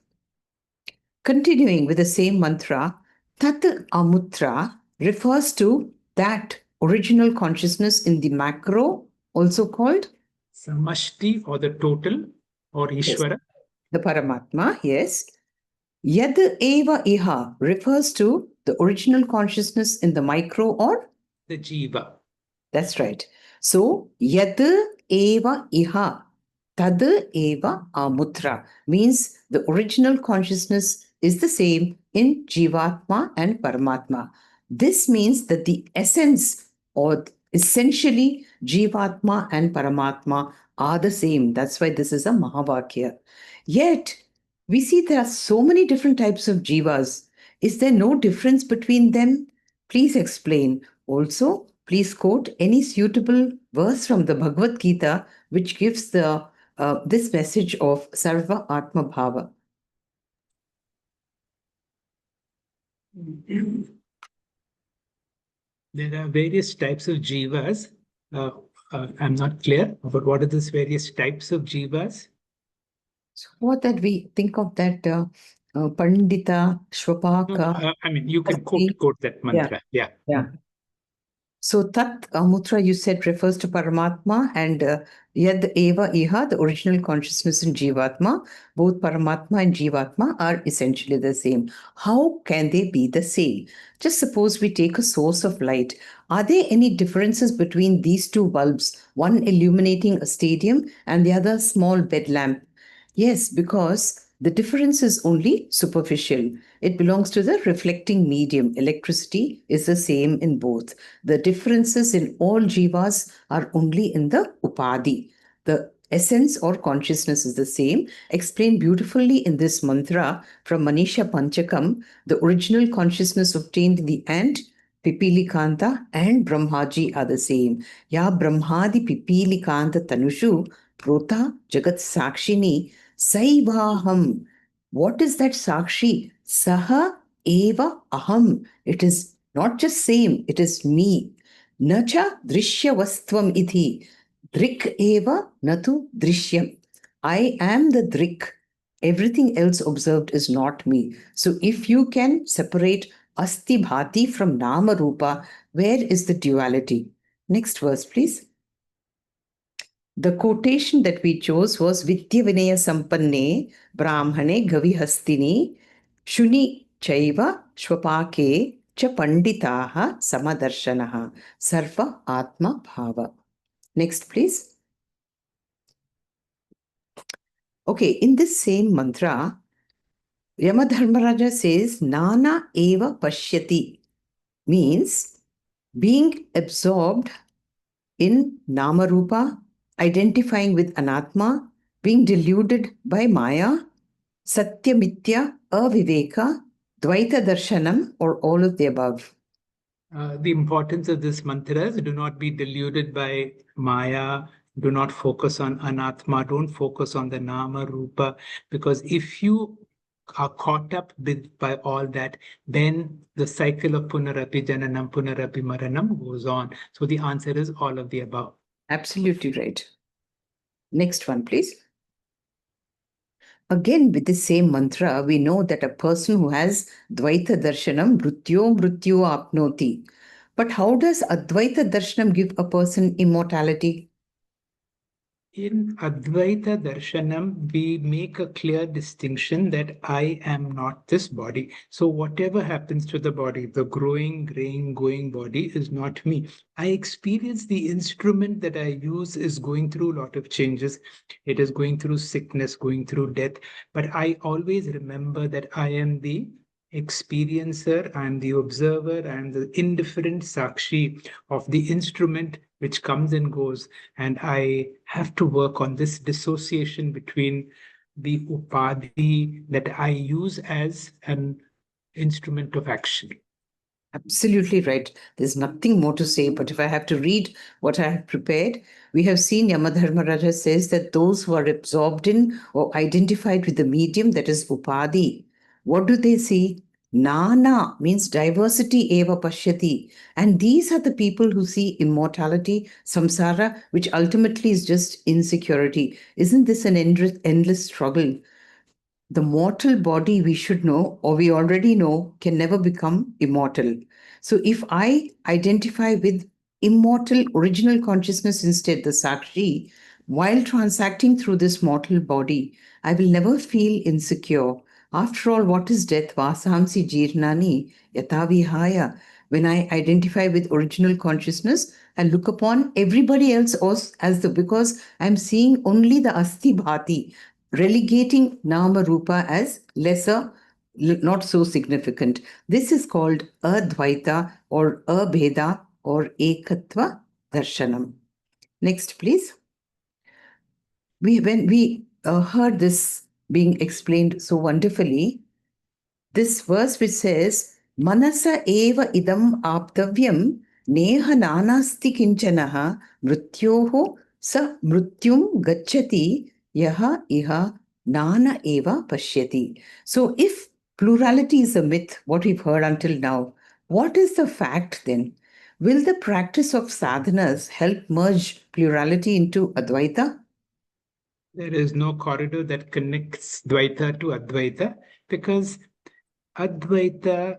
Continuing with the same mantra, Tat Amutra refers to that original consciousness in the macro, also called Samashti, or the total, or Ishvara. the Paramatma, yes. Yad Eva Iha refers to the original consciousness in the micro or the Jiva. That's right. So, Yad Eva Iha, Tad Eva Amutra means the original consciousness is the same in Jivatma and Paramatma. This means that the essence, or essentially Jivatma and Paramatma, are the same. That's why this is a Mahavakya. Yet, we see there are so many different types of Jivas. Is there no difference between them? Please explain. Also, please quote any suitable verse from the Bhagavad Gita which gives the this message of Sarva Atma Bhava. There are various types of jivas. I'm not clear about what are these various types of jivas. So what that we think of that Pandita, Shvapaka. I mean, you can quote that mantra. Yeah. So Tat Amutra, you said, refers to Paramatma, and Yad Eva Iha, the original consciousness in Jivatma. Both Paramatma and Jivatma are essentially the same. How can they be the same? Just suppose we take a source of light. Are there any differences between these two bulbs, one illuminating a stadium and the other small bed lamp? Yes, because the difference is only superficial. It belongs to the reflecting medium. Electricity is the same in both. The differences in all jivas are only in the upadhi. The essence or consciousness is the same. Explained beautifully in this mantra from Manisha Panchakam, the original consciousness obtained in the ant, Pipilikanta and Brahmaji are the same. Ya Brahmadi Pipilikanta Tanushu Prota Jagat Sakshini Saivaham. What is that Sakshi? Saha eva aham. It is not just same, it is me. Nacha drishya vastvam ithi. Drik eva natu drishyam. I am the drik. Everything else observed is not me. So if you can separate asti bhati from nama rupa, where is the duality? Next verse, please. The quotation that we chose was Vidya Vinaya Sampanne Brahmane Gavihastini Shuni Chaiva Shvapake Cha Panditaha Samadarshanaha Sarva Atma Bhava. Next, please. Okay, in this same mantra, Yamadharmaraja says Nana Eva Pashyati means being absorbed in Namarupa, identifying with Anatma, being deluded by Maya, Satya Mithya, Aviveka, Dvaita Darshanam, or all of the above. The importance of this mantra is do not be deluded by Maya, do not focus on Anatma, don't focus on the Nama Rupa, because if you are caught up by all that, then the cycle of Punarapi Jananam, Punarapi Maranam goes on. So the answer is all of the above. Absolutely right. Next one, please. Again, with the same mantra, we know that a person who has Dvaita Darshanam, Mrityo Apnoti. But how does Advaita Darshanam give a person immortality? In Advaita Darshanam, we make a clear distinction that I am not this body. So whatever happens to the body, the growing, graying, going body is not me. I experience the instrument that I use is going through a lot of changes. It is going through sickness, going through death. But I always remember that I am the experiencer, I am the observer, I am the indifferent sakshi of the instrument which comes and goes. And I have to work on this dissociation between the upadhi that I use as an instrument of action. Absolutely right. There's nothing more to say, but if I have to read what I have prepared, we have seen Yamadharmaraja says that those who are absorbed in or identified with the medium, that is upadhi, what do they see? Nana means diversity eva pashyati. And these are the people who see immortality, samsara, which ultimately is just insecurity. Isn't this an endless struggle? The mortal body, we should know, or we already know, can never become immortal. So if I identify with immortal original consciousness instead, the Sakshi, while transacting through this mortal body, I will never feel insecure. After all, what is death? Vasamsi jirnani yatavihaya. When I identify with original consciousness, I look upon everybody else as because I'm seeing only the asti bhati, relegating nama rupa as lesser, not so significant. This is called advaita or abheda or ekatva darshanam. Next, please. When we heard this being explained so wonderfully, this verse which says, Manasa eva idam aptavyam neha nanasti kinchanaha mrityoho sa mrityum gacchati yaha iha nana eva pashyati. So if plurality is a myth, what we've heard until now, what is the fact then? Will the practice of sadhanas help merge plurality into Advaita? There is no corridor that connects Dvaita to Advaita, because Advaita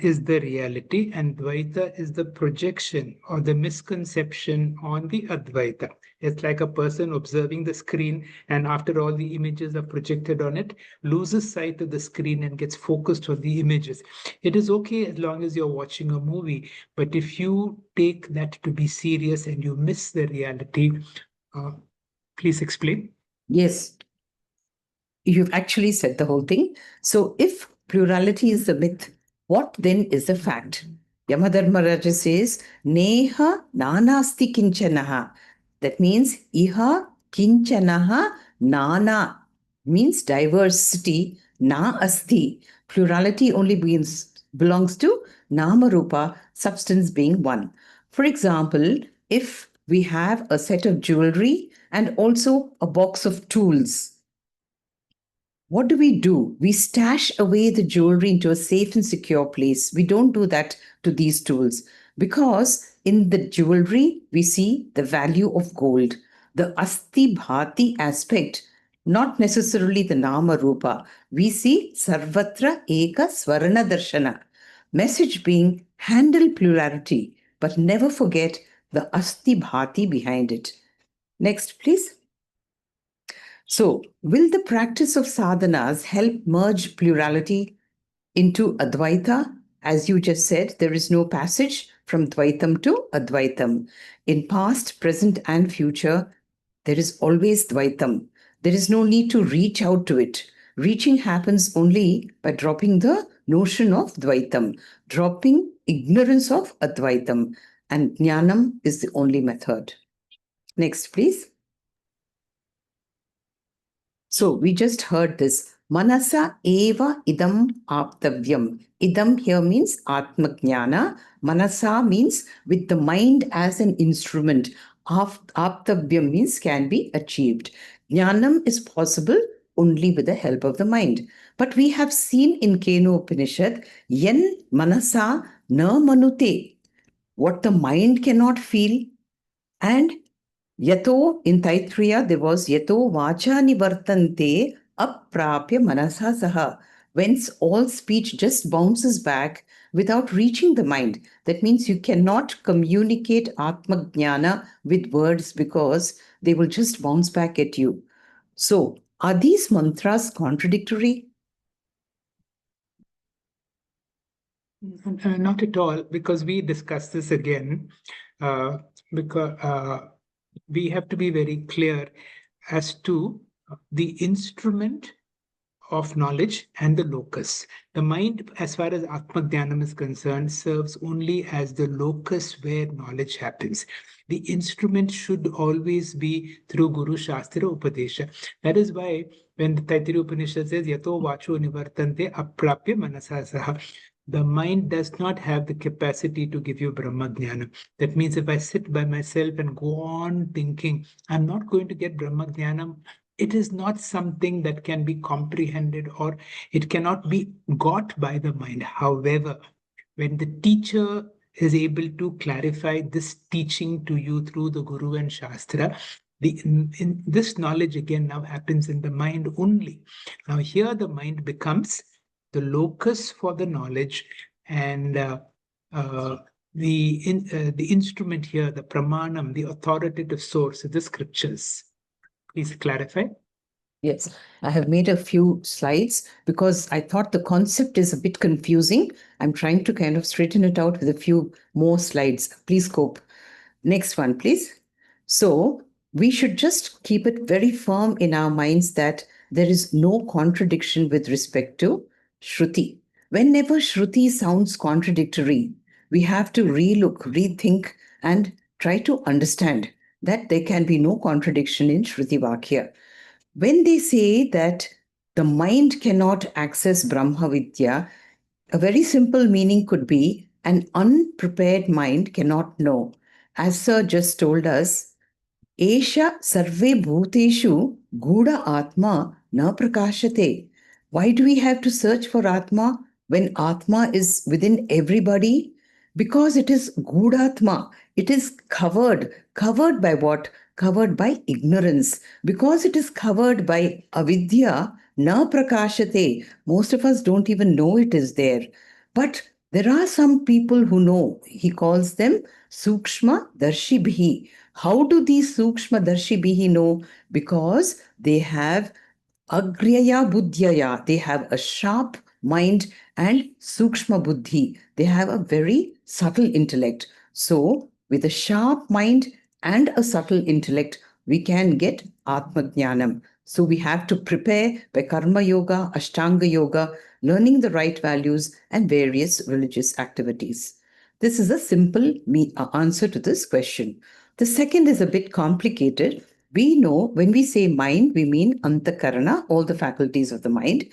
is the reality and Dvaita is the projection or the misconception on the Advaita. It's like a person observing the screen, and after all the images are projected on it, loses sight of the screen and gets focused on the images. It is okay as long as you're watching a movie, but if you take that to be serious and you miss the reality, please explain. Yes, you've actually said the whole thing. So if plurality is the myth, what then is the fact? Yamadharmaraja says, Neha nanasti kinchanaha. That means iha kinchanaha nana means diversity, na asti. Plurality only belongs to nama rupa, substance being one. For example, if we have a set of jewelry and also a box of tools, what do? We stash away the jewelry into a safe and secure place. We don't do that to these tools because in the jewelry, we see the value of gold, the asti bhati aspect, not necessarily the nama rupa. We see sarvatra eka swarana darshana. Message being handle plurality, but never forget the asti bhati behind it. Next, please. So, will the practice of sadhanas help merge plurality into Advaita? As you just said, there is no passage from Dvaitam to Advaitam. In past, present, and future, there is always Dvaitam. There is no need to reach out to it. Reaching happens only by dropping the notion of Dvaitam, dropping ignorance of Advaitam, and Jnanam is the only method. Next, please. So we just heard this. Manasa eva idam aptavyam. Idam here means Atma Jnana. Manasa means with the mind as an instrument. Aptavyam means can be achieved. Jnanam is possible only with the help of the mind. But we have seen in Kathopanishad, yen manasa na manute. What the mind cannot feel, and Yato, in Taittiriya, there was Yato vacha nivartante aprapya manasa saha. Whence all speech just bounces back without reaching the mind. That means you cannot communicate Atma Jnana with words because they will just bounce back at you. So, are these mantras contradictory? Not at all, because we discussed this again, because we have to be very clear as to the instrument of knowledge and the locus. The mind, as far as Atma Dhyanam is concerned, serves only as the locus where knowledge happens. The instrument should always be through Guru Shastra Upadesha. That is why when the Taittiriya Upanishad says, Yato vacho nivartante aprapya manasa saha, the mind does not have the capacity to give you Brahma Jnana. That means if I sit by myself and go on thinking, I'm not going to get Brahma Jnana it is not something that can be comprehended or it cannot be got by the mind. However, when the teacher is able to clarify this teaching to you through the Guru and Shastra, this knowledge again now happens in the mind only. Now here the mind becomes the locus for the knowledge, and the instrument here, the pramanam, the authoritative source, the scriptures. Please clarify. Yes, I have made a few slides because I thought the concept is a bit confusing. I'm trying to kind of straighten it out with a few more slides. Please cope. Next one, please. So we should just keep it very firm in our minds that there is no contradiction with respect to Shruti. Whenever Shruti sounds contradictory, we have to relook, rethink, and try to understand that there can be no contradiction in Shruti Vakya. When they say that the mind cannot access Brahma Vidya, a very simple meaning could be an unprepared mind cannot know. As Sir just told us, Esha sarve bhuteshu guda atma na prakashate. Why do we have to search for Atma when Atma is within everybody? Because it is Gudatma. It is covered. Covered by what? Covered by ignorance. Because it is covered by avidya, na prakashate. Most of us don't even know it is there. But there are some people who know. He calls them Sukshma Darshibhi. How do these Sukshma Darshibhi know? Because they have Agriyaya Buddhyaya. They have a sharp mind and Sukshma Buddhi. They have a very subtle intellect. So, with a sharp mind and a subtle intellect, we can get Atma Jnanam. So, we have to prepare by Karma Yoga, Ashtanga Yoga, learning the right values, and various religious activities. This is a simple answer to this question. The second is a bit complicated. We know when we say mind, we mean antakarana, all the faculties of the mind.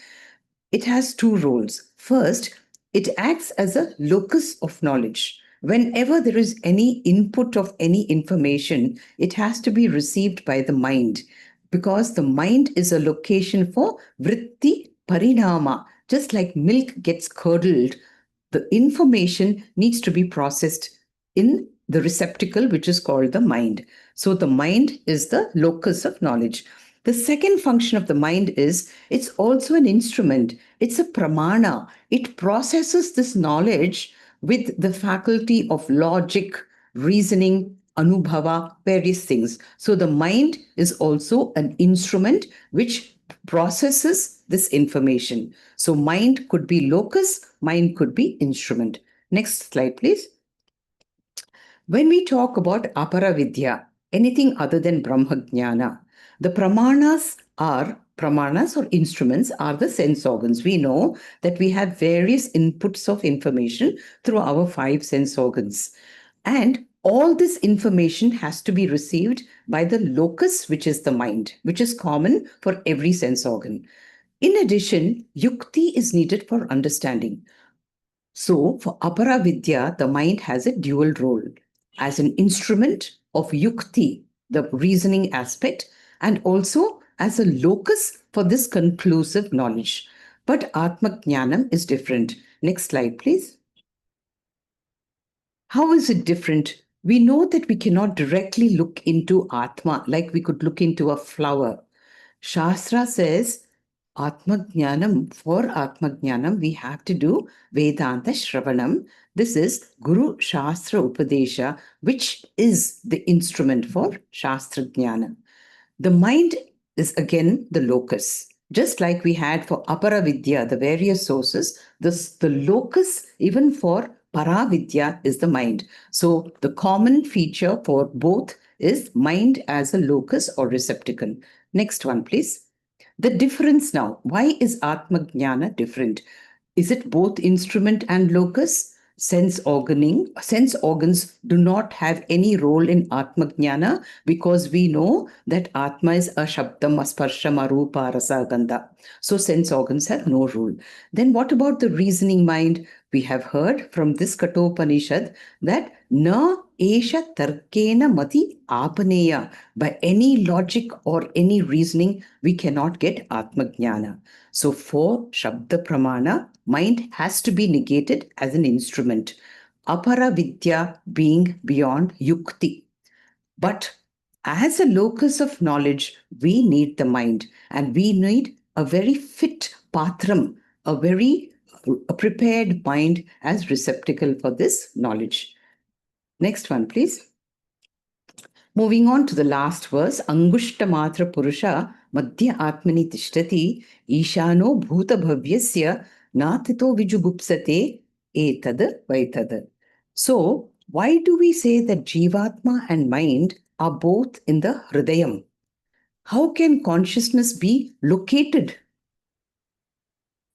It has two roles. First, it acts as a locus of knowledge. Whenever there is any input of any information, it has to be received by the mind because the mind is a location for vritti parinama. Just like milk gets curdled, the information needs to be processed in the receptacle, which is called the mind. So the mind is the locus of knowledge. The second function of the mind is it's also an instrument. It's a pramana. It processes this knowledge with the faculty of logic, reasoning, anubhava, various things. So the mind is also an instrument which processes this information. So mind could be locus, mind could be instrument. Next slide, please. When we talk about aparavidya, anything other than Brahmajnana, the pramanas or instruments are the sense organs. We know that we have various inputs of information through our 5 sense organs. And all this information has to be received by the locus, which is the mind, which is common for every sense organ. In addition, yukti is needed for understanding. So, for aparavidya, the mind has a dual role as an instrument of yukti, the reasoning aspect, and also as a locus for this conclusive knowledge. But Atma Jnanam is different. Next slide, please. How is it different? We know that we cannot directly look into Atma like we could look into a flower. Shastra says, Atma Jnanam, for Atma Jnanam, we have to do Vedanta Shravanam. This is Guru Shastra Upadesha, which is the instrument for Shastra Jnana. The mind is again the locus. Just like we had for Aparavidya, the various sources, the locus even for Paravidya is the mind. So the common feature for both is mind as a locus or receptacle. Next one, please. The difference now. Why is Atma Jnana different? Is it both instrument and locus? Sense organs do not have any role in Atma Jnana because we know that Atma is a Shabdam, Asparsham, Arupa, Rasa, Gandha. So sense organs have no role. Then what about the reasoning mind? We have heard from this Kathopanishad that na Esha tarkena mati apaneya. By any logic or any reasoning, we cannot get Atma Jnana. So for Shabda Pramana, mind has to be negated as an instrument. Apara Vidya being beyond Yukti. But as a locus of knowledge, we need the mind, and we need a very fit patram, a very prepared mind as receptacle for this knowledge. Next one, please. Moving on to the last verse, Angushta Matra Purusha Madhya Atmani Tishtati Ishano Bhuta Bhavyasya Natito Vijugupsate Etad Vaitad. So, why do we say that Jivatma and mind are both in the Hridayam? How can consciousness be located?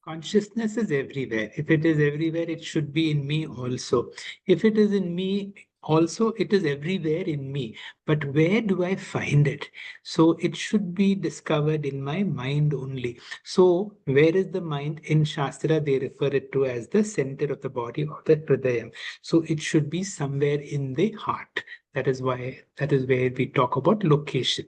Consciousness is everywhere. If it is everywhere, it should be in me also. If it is in me also, it is everywhere in me. But where do I find it? So it should be discovered in my mind only. So where is the mind? In Shastra, they refer it to as the center of the body or the Hridayam. So it should be somewhere in the heart. That is where we talk about location.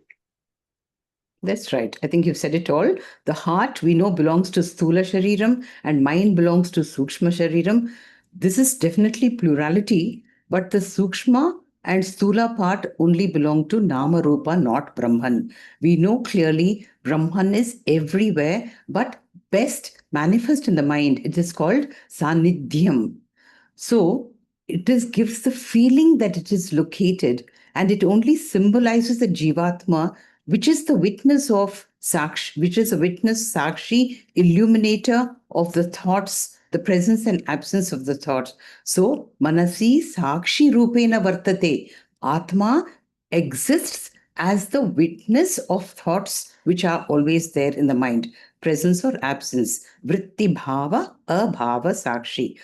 That's right. I think you've said it all. The heart, we know, belongs to Sthula Shariram and mind belongs to Sukshma Shariram. This is definitely plurality, but the Sukshma and Sthula part only belong to Nama Rupa, not Brahman. We know clearly Brahman is everywhere, but best manifest in the mind. It is called Sanidhyam. So it gives the feeling that it is located, and it only symbolizes the Jivatma, which is the witness of Sakshi, which is a witness, Sakshi, illuminator of the thoughts, the presence and absence of the thoughts. So, Manasi Sakshi Rupena Vartate. Atma exists as the witness of thoughts which are always there in the mind, presence or absence. Vritti Bhava, Abhava Sakshi.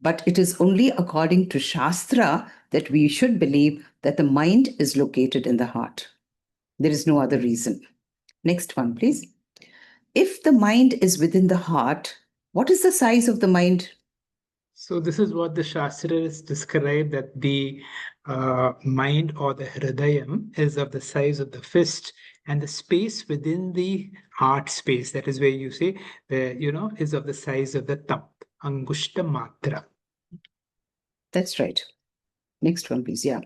But it is only according to Shastra that we should believe that the mind is located in the heart. There is no other reason. Next one, please. If the mind is within the heart, what is the size of the mind? So this is what the Shastras describe, that the mind or the Hridayam is of the size of the fist, and the space within the heart space, that is where you say, is of the size of the thumb, Angushta Matra. That's right. Next one, please. Yeah.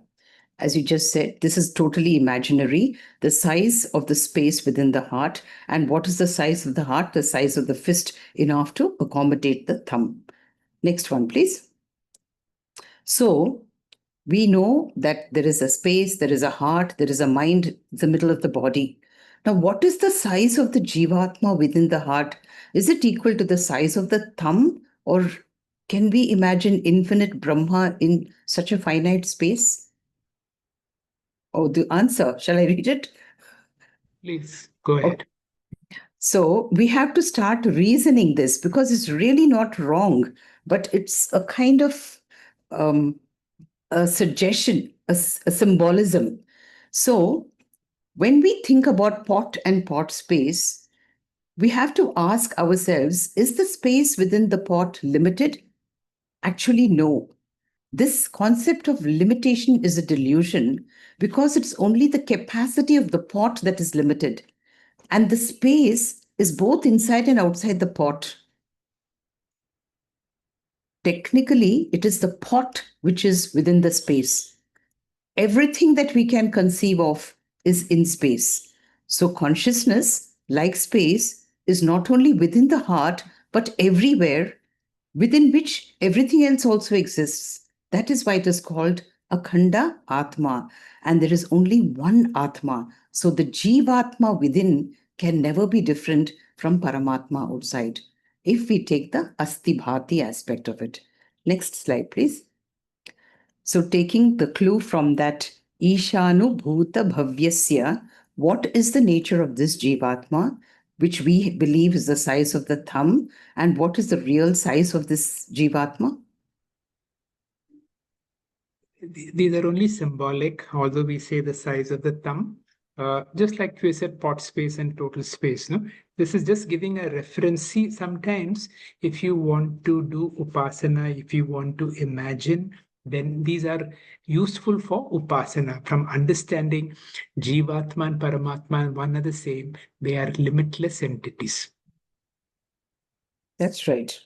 As you just said, this is totally imaginary. The size of the space within the heart. And what is the size of the heart? The size of the fist, enough to accommodate the thumb. Next one, please. So we know that there is a space, there is a heart, there is a mind in the middle of the body. Now, what is the size of the Jivatma within the heart? Is it equal to the size of the thumb, or can we imagine infinite Brahma in such a finite space? Oh, the answer. Shall I read it? Please go ahead. Okay. So we have to start reasoning this, because it's really not wrong, but it's a kind of a suggestion, a symbolism. So when we think about pot and pot space, we have to ask ourselves, is the space within the pot limited? Actually, no. This concept of limitation is a delusion, because it's only the capacity of the pot that is limited. And the space is both inside and outside the pot. Technically, it is the pot which is within the space. Everything that we can conceive of is in space. So consciousness, like space, is not only within the heart, but everywhere, within which everything else also exists. That is why it is called Akhanda Atma. And there is only one Atma. So the Jivatma within can never be different from Paramatma outside, if we take the Asti-Bhati aspect of it. Next slide, please. So taking the clue from that Ishanu Bhuta Bhavyasya, what is the nature of this Jivatma, which we believe is the size of the thumb, and what is the real size of this Jivatma? These are only symbolic, although we say the size of the thumb. Just like we said, pot space and total space. No, this is just giving a reference. See, sometimes if you want to do upasana, if you want to imagine then these are useful for upasana. From understanding Jivatma and Paramatma and one are the same, they are limitless entities. That's right.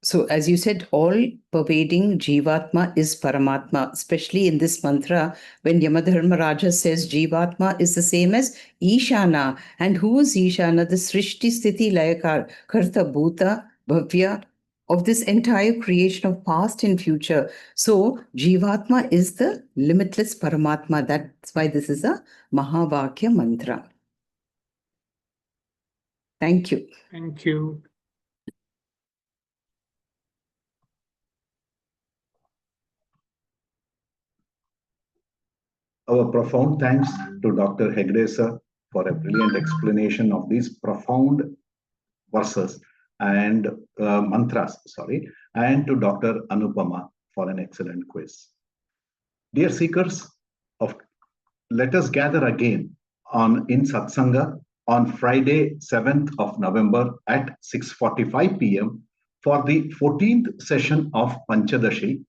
So, as you said, all pervading Jivatma is Paramatma, especially in this mantra when Yamadharmaraja says Jivatma is the same as Ishana. And who is Ishana? The Srishti Sthiti Layakar, Karta Bhuta Bhavya of this entire creation of past and future. So, Jivatma is the limitless Paramatma. That's why this is a Mahavakya mantra. Thank you. Thank you. Our profound thanks to Dr. Hegde Sir for a brilliant explanation of these profound verses and mantras, and to Dr. Anupama for an excellent quiz. Dear seekers, let us gather again in Satsanga on Friday, 7th of November at 6:45 p.m. for the 14th session of Panchadashi,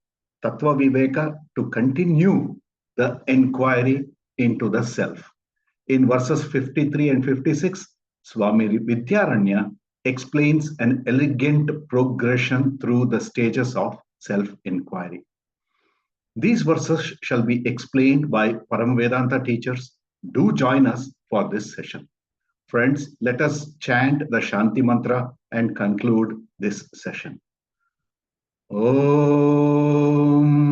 Tattva Viveka, to continue the inquiry into the self. In verses 53 and 56, Swami Vidyaranya explains an elegant progression through the stages of self-inquiry. These verses shall be explained by Paramvedanta teachers. Do join us for this session. Friends, let us chant the Shanti Mantra and conclude this session. Om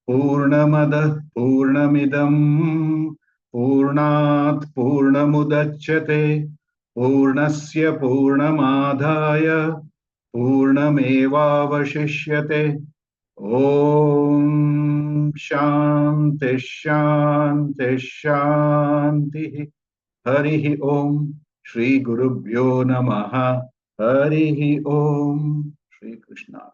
Purnamada Purnamidam Purnat Purnamudachyate Purnasya Purnamadhaya Purnamevavashishyate. Om Shanti Shanti Shanti. Harihi Om. Shri Gurubhyo Namaha. Harihi Om. Shri Krishna.